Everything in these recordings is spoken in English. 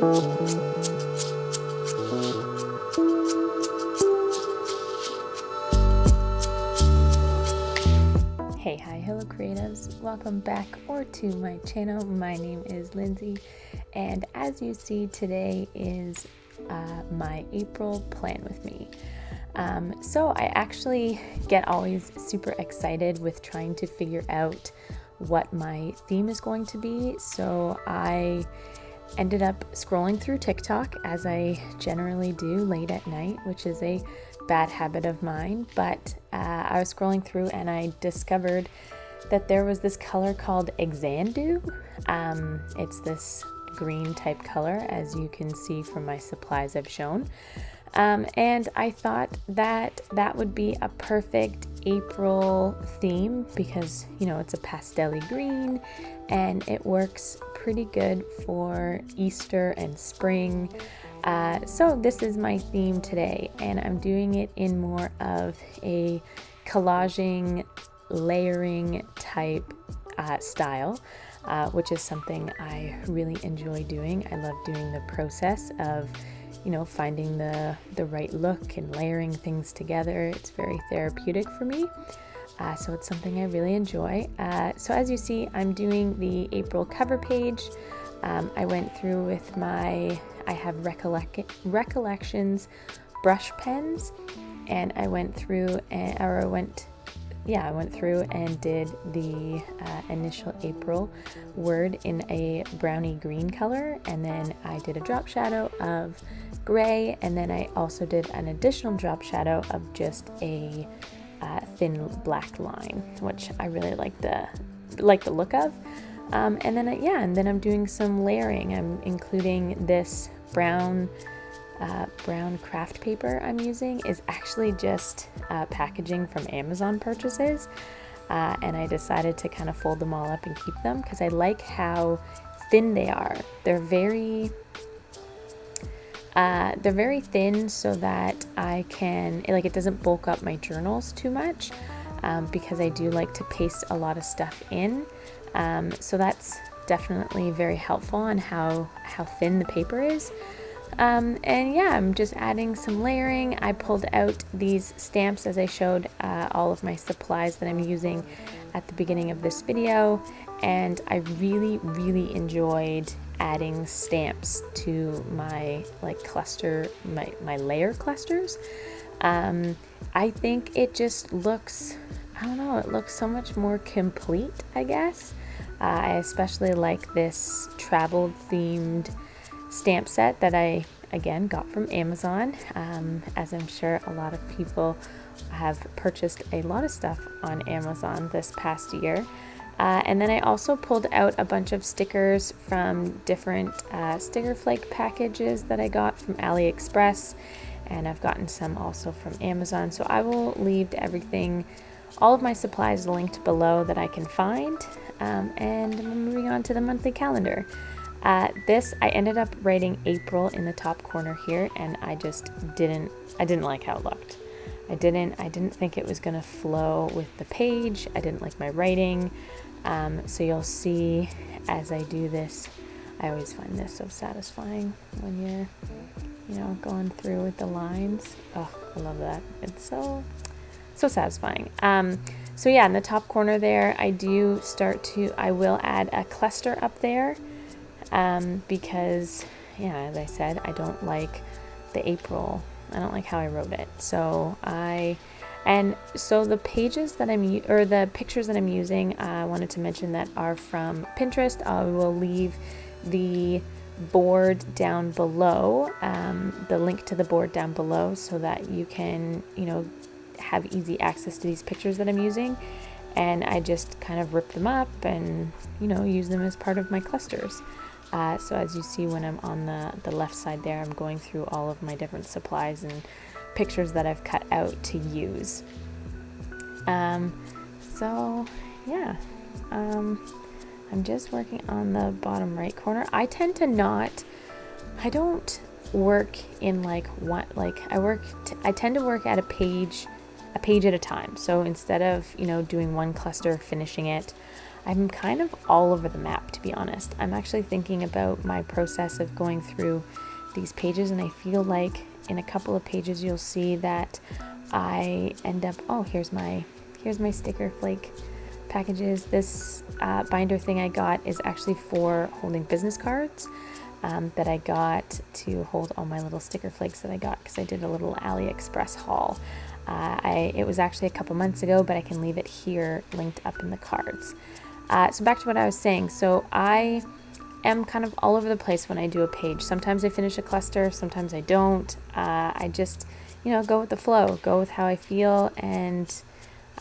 Hey, hi, hello creatives, welcome back or to my channel. My name is Lindsay, and as you see, today is my April plan with me. So I actually get always super excited with trying to figure out what my theme is going to be. So I ended up scrolling through TikTok, as I generally do late at night, which is a bad habit of mine, but I was scrolling through and I discovered that there was this color called Xanadu. It's this green type color, as you can see from my supplies I've shown. And I thought that that would be a perfect April theme because, you know, it's a pastel-y green and it works pretty good for Easter and spring. So this is my theme today, and I'm doing it in more of a collaging, layering type style, which is something I really enjoy doing. I love doing the process of, you know, finding the right look and layering things together. It's very therapeutic for me. So it's something I really enjoy. So as you see, I'm doing the April cover page. I went through with I have Recollections brush pens, and I went through and did the initial April word in a brownie green color, and then I did a drop shadow of gray, and then I also did an additional drop shadow of just a thin black line, which I really like the look of. And then I'm doing some layering. I'm including this brown craft paper I'm using is actually just packaging from Amazon purchases, and I decided to kind of fold them all up and keep them because I like how thin they are. They're very thin so that I can, like, it doesn't bulk up my journals too much, because I do like to paste a lot of stuff in. So that's definitely very helpful on how thin the paper is. I'm just adding some layering. I pulled out these stamps as I showed all of my supplies that I'm using at the beginning of this video, and I really, really enjoyed adding stamps to my my layer clusters. I think it just looks, I don't know, it looks so much more complete, I guess. I especially like this travel themed stamp set that I again got from Amazon, as I'm sure a lot of people have purchased a lot of stuff on Amazon this past year. And then I also pulled out a bunch of stickers from different sticker flake packages that I got from AliExpress, and I've gotten some also from Amazon. So I will leave everything, all of my supplies linked below that I can find. And I'm moving on to the monthly calendar. I ended up writing April in the top corner here, and I didn't like how it looked. I didn't think it was gonna flow with the page. I didn't like my writing. So you'll see as I do this, I always find this so satisfying when you're, you know, going through with the lines. Oh, I love that. It's so satisfying. So yeah, in the top corner there, I will add a cluster up there, because, yeah, as I said, I don't like the April. I don't like how I wrote it. So the pages that the pictures that I'm using, I wanted to mention that are from Pinterest. I will leave the board down below, the link to the board down below, so that you can, you know, have easy access to these pictures that I'm using. And I just kind of rip them up and, you know, use them as part of my clusters. So as you see, when I'm on the left side there, I'm going through all of my different supplies and pictures that I've cut out to use. So yeah, I'm just working on the bottom right corner. I tend to I don't work in I tend to work at a page at a time. So instead of, you know, doing one cluster, finishing it, I'm kind of all over the map, to be honest. I'm actually thinking about my process of going through these pages, and I feel like in a couple of pages you'll see that I end up, here's my sticker flake packages. This binder thing I got is actually for holding business cards that I got to hold all my little sticker flakes that I got because I did a little AliExpress haul. It was actually a couple months ago, but I can leave it here linked up in the cards. So back to what I was saying. So I am kind of all over the place when I do a page. Sometimes I finish a cluster, sometimes I don't. I just, go with the flow, go with how I feel, and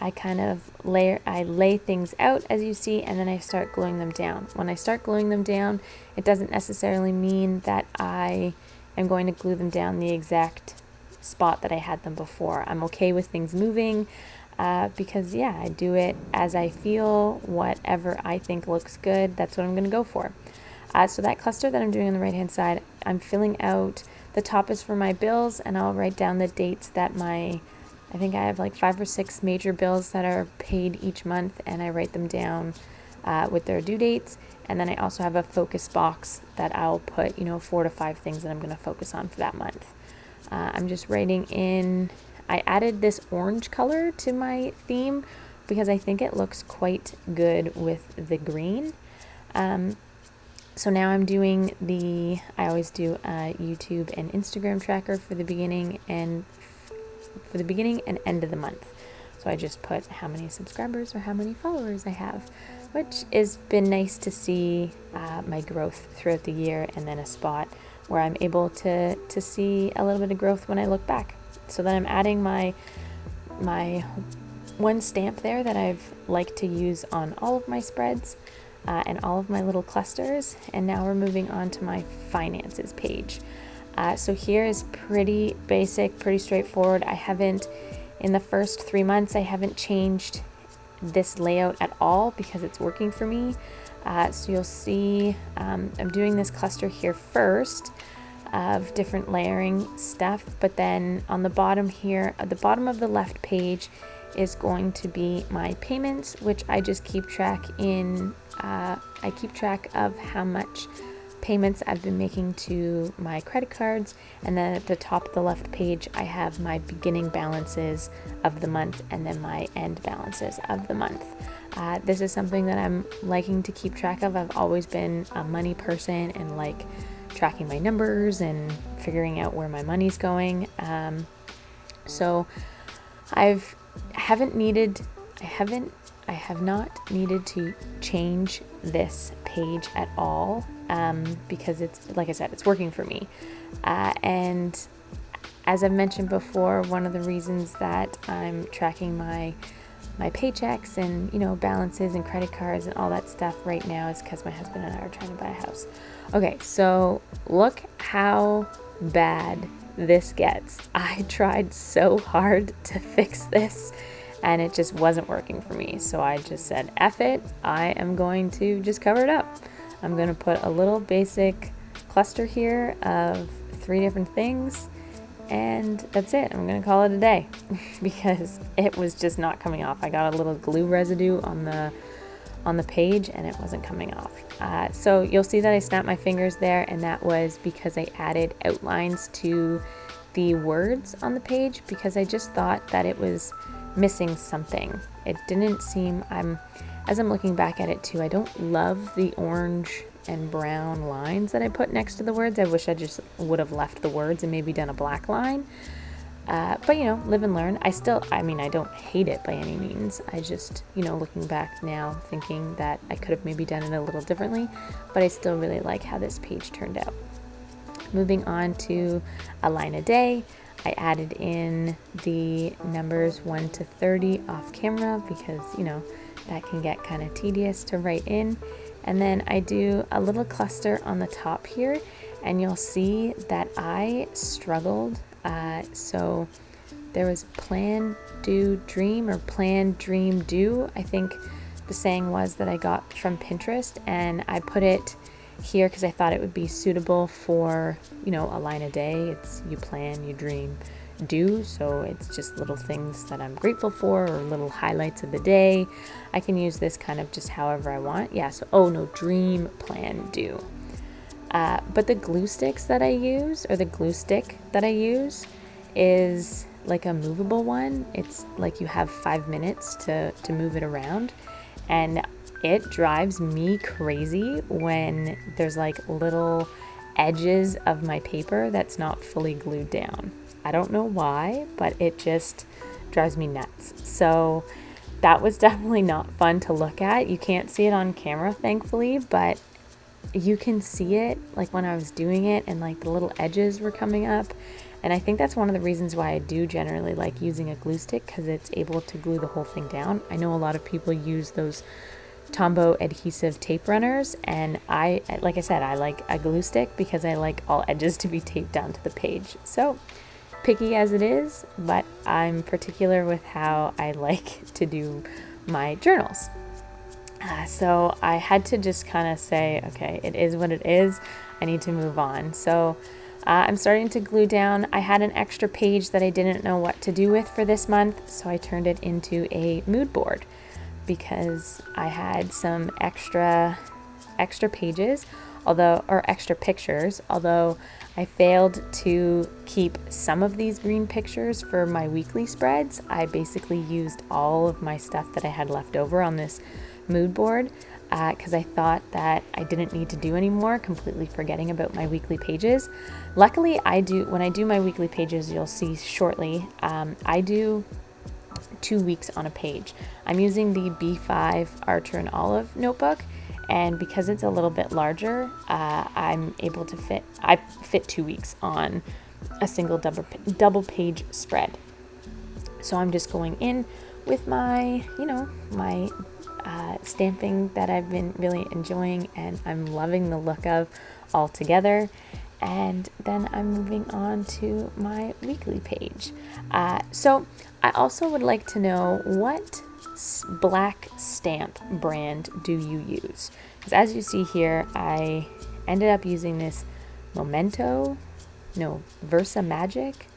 I kind of lay things out as you see, and then I start gluing them down. When I start gluing them down, it doesn't necessarily mean that I am going to glue them down the exact spot that I had them before. I'm okay with things moving because I do it as I feel. Whatever I think looks good, that's what I'm going to go for. So that cluster that I'm doing on the right hand side, I'm filling out. The top is for my bills, and I'll write down the dates that I think I have like 5 or 6 major bills that are paid each month, and I write them down with their due dates. And then I also have a focus box that I'll put 4 to 5 things that I'm going to focus on for that month. I'm just writing in, I added this orange color to my theme because I think it looks quite good with the green. So now I'm doing I always do a YouTube and Instagram tracker for the beginning and end of the month. So I just put how many subscribers or how many followers I have, which has been nice to see my growth throughout the year, and then a spot where I'm able to see a little bit of growth when I look back. So then I'm adding my one stamp there that I've liked to use on all of my spreads and all of my little clusters. And now we're moving on to my finances page. So here is pretty basic, pretty straightforward. In the first 3 months, I haven't changed this layout at all because it's working for me. So you'll see I'm doing this cluster here first of different layering stuff, but then on the bottom here, at the bottom of the left page is going to be my payments, which I just keep track I keep track of how much payments I've been making to my credit cards. And then at the top of the left page, I have my beginning balances of the month and then my end balances of the month. This is something that I'm liking to keep track of. I've always been a money person and like tracking my numbers and figuring out where my money's going. So I have not needed to change this page at all because it's, like I said, it's working for me. And as I've mentioned before, one of the reasons that I'm tracking my paychecks and, balances and credit cards and all that stuff right now is because my husband and I are trying to buy a house. Okay, so look how bad this gets. I tried so hard to fix this and it just wasn't working for me. So I just said, F it, I am going to just cover it up. I'm going to put a little basic cluster here of 3 different things, and that's it. I'm going to call it a day because it was just not coming off. I got a little glue residue on the page and it wasn't coming off. So you'll see that I snapped my fingers there, and that was because I added outlines to the words on the page because I just thought that it was missing something. It didn't seem, as I'm looking back at it too, I don't love the orange and brown lines that I put next to the words. I wish I just would have left the words and maybe done a black line. But live and learn. I don't hate it by any means. I just, looking back now, thinking that I could have maybe done it a little differently, but I still really like how this page turned out. Moving on to a line a day. I added in the numbers 1 to 30 off camera because, that can get kind of tedious to write in. And then I do a little cluster on the top here, and you'll see that I struggled. So there was plan, do, dream, or plan, dream, do. I think the saying was that I got from Pinterest, and I put it here because I thought it would be suitable for, a line a day. It's you plan, you dream, do. So it's just little things that I'm grateful for or little highlights of the day. I can use this kind of just however I want. Yeah, so, oh no, dream, plan, do. But the glue sticks that I use, or the glue stick that I use, is like a movable one. It's like you have 5 minutes to move it around, and it drives me crazy when there's like little edges of my paper that's not fully glued down. I don't know why, but it just drives me nuts. So that was definitely not fun to look at. You can't see it on camera, thankfully, but you can see it like when I was doing it, and like the little edges were coming up. And I think that's one of the reasons why I do generally like using a glue stick, because it's able to glue the whole thing down. I know a lot of people use those Tombow adhesive tape runners, and like I said, I like a glue stick because I like all edges to be taped down to the page. So picky as it is, but I'm particular with how I like to do my journals. So I had to just kind of say, okay, it is what it is. I need to move on. So I'm starting to glue down. I had an extra page that I didn't know what to do with for this month, so I turned it into a mood board because I had some extra pages, extra pictures, although I failed to keep some of these green pictures for my weekly spreads. I basically used all of my stuff that I had left over on this mood board because I thought that I didn't need to do anymore, completely forgetting about my weekly pages. Luckily, when I do my weekly pages, you'll see shortly, I do 2 weeks on a page. I'm using the B5 Archer and Olive notebook, and because it's a little bit larger, I'm able to fit 2 weeks on a single double page spread. So I'm just going in with my stamping that I've been really enjoying and I'm loving the look of all together. And then I'm moving on to my weekly page. So I also would like to know, what black stamp brand do you use? Because as you see here, I ended up using this Versa Magic,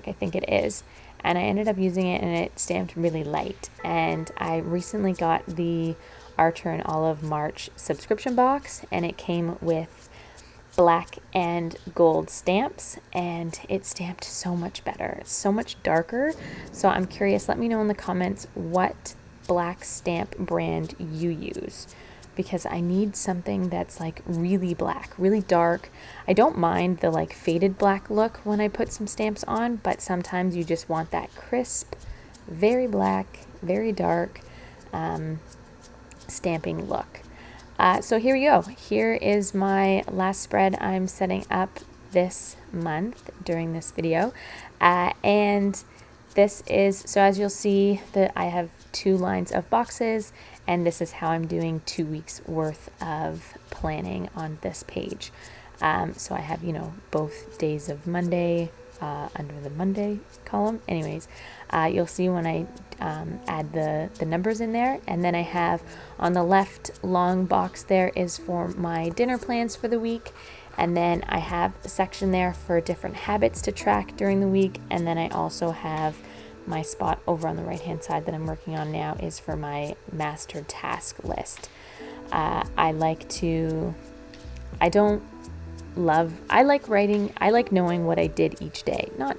I think it is. And I ended up using it, and it stamped really light. And I recently got the Archer and Olive March subscription box, and it came with black and gold stamps, and it stamped so much better, so much darker. So I'm curious, let me know in the comments what black stamp brand you use, because I need something that's like really black, really dark. I don't mind the like faded black look when I put some stamps on, but sometimes you just want that crisp, very black, very dark stamping look. So here we go. Here is my last spread I'm setting up this month during this video. And this is, so as you'll see, that I have 2 lines of boxes, and this is how I'm doing 2 weeks worth of planning on this page. So I have, both days of Monday under the Monday column. Anyways, you'll see when I add the numbers in there, and then I have on the left long box there is for my dinner plans for the week, and then I have a section there for different habits to track during the week, and then I also have my spot over on the right hand side that I'm working on now is for my master task list. I like writing. I like knowing what I did each day, not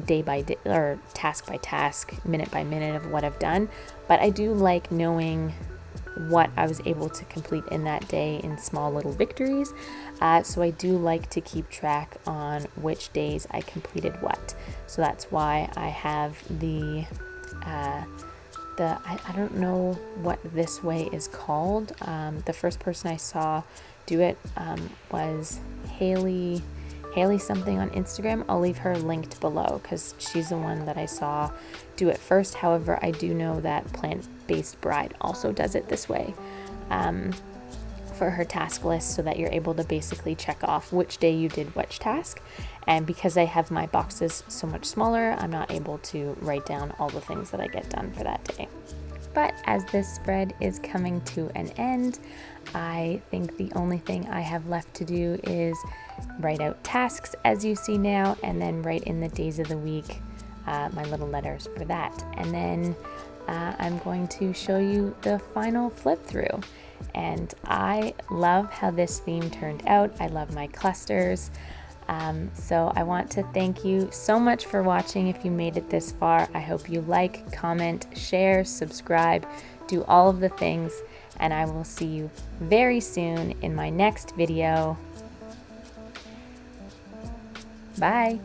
day by day or task by task, minute by minute of what I've done, but I do like knowing what I was able to complete in that day in small little victories. So I do like to keep track on which days I completed what. So that's why I have I don't know what this way is called. The first person I saw do it was Haley something on Instagram. I'll leave her linked below because she's the one that I saw do it first. However, I do know that Plant-Based Bride also does it this way for her task list, so that you're able to basically check off which day you did which task. And because I have my boxes so much smaller, I'm not able to write down all the things that I get done for that day. But as this spread is coming to an end, I think the only thing I have left to do is write out tasks as you see now, and then write in the days of the week, my little letters for that. And then I'm going to show you the final flip through. And I love how this theme turned out. I love my clusters. So I want to thank you so much for watching. If you made it this far, I hope you like, comment, share, subscribe, do all of the things, and I will see you very soon in my next video. Bye.